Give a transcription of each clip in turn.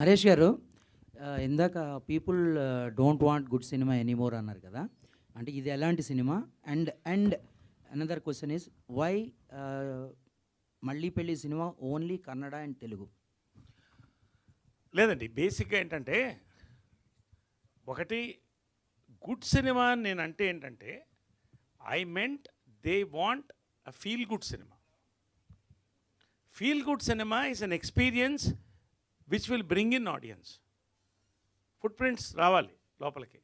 నరేష్ గారు, ఇందాక people don't want good cinema anymore అన్నారు కదా! అంటే ఇది ఎలాంటి cinema? And another question is why Malli Pelli cinema only Kannada and Telugu? లేదండి. బేసిక్‌గా ఏంటంటే, ఒకటి గుడ్ సినిమా అని నేనంటే ఏంటంటే, I meant they want a feel good cinema. Feel good cinema is an experience which will bring in audience. Footprints రావాలి లోపలికి,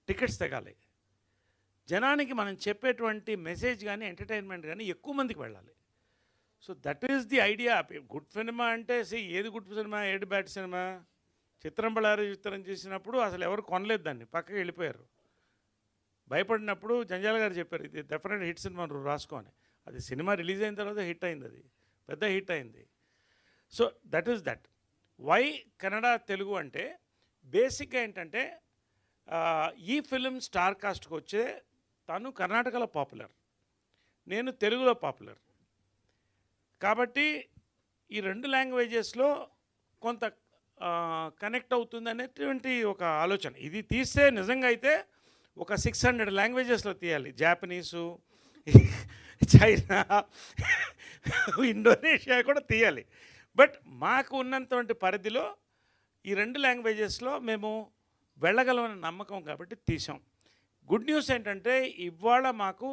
tickets తెగాలి. జనానికి మనం చెప్పేటువంటి మెసేజ్ కానీ, ఎంటర్‌టైన్‌మెంట్ కానీ ఎక్కువ మందికి వెళ్ళాలి. So that is the idea. Good cinema అంటే ఏది గుడ్ సినిమా, ఏది బ్యాడ్ సినిమా? చిత్రం బళ్ళారి చిత్రం చేసినప్పుడు అసలు ఎవరు కొనలేదు దాన్ని, పక్కకి వెళ్ళిపోయారు. భయపడినప్పుడు జంజాల గారు చెప్పారు, ఇది డెఫినెట్ హిట్ సినిమా నువ్వు రాసుకో అని. అది సినిమా రిలీజ్ అయిన తర్వాత హిట్ అయింది, అది పెద్ద హిట్ అయింది. So that is that. Why Kannada Telugu అంటే బేసిక్గా ఏంటంటే, ఈ ఫిలిం స్టార్ కాస్ట్కి వచ్చే తను కర్ణాటకలో పాపులర్, నేను తెలుగులో పాపులర్. కాబట్టి ఈ రెండు లాంగ్వేజెస్లో కొంత కనెక్ట్ అవుతుంది అనేటువంటి ఒక ఆలోచన. ఇది తీస్తే నిజంగా అయితే ఒక 600 లాంగ్వేజెస్లో తీయాలి. జాపనీసు, చైనా, ఇండోనేషియా కూడా తీయాలి. బట్ మాకు ఉన్నటువంటి పరిధిలో ఈ రెండు లాంగ్వేజెస్లో మేము వెళ్ళగలమని నమ్మకం కాబట్టి తీసాం. గుడ్ న్యూస్ ఏంటంటే, ఇవాళ మాకు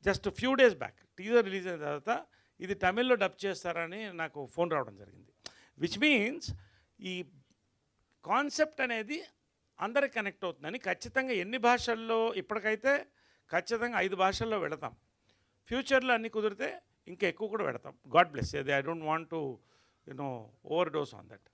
just few days back teaser release అయిన తర్వాత ఇది తమిళ్లో డబ్ చేస్తారని నాకు ఫోన్ రావడం జరిగింది. విచ్ మీన్స్ ఈ కాన్సెప్ట్ అనేది అందరికి కనెక్ట్ అవుతుందని. ఖచ్చితంగా ఎన్ని భాషల్లో ఇప్పటికైతే ఖచ్చితంగా 5 భాషల్లో వెళతాం. ఫ్యూచర్లో అన్నీ కుదిరితే ఇంకా ఎక్కువ కూడా పెడతాం. God bless. I don't want to over dose on that.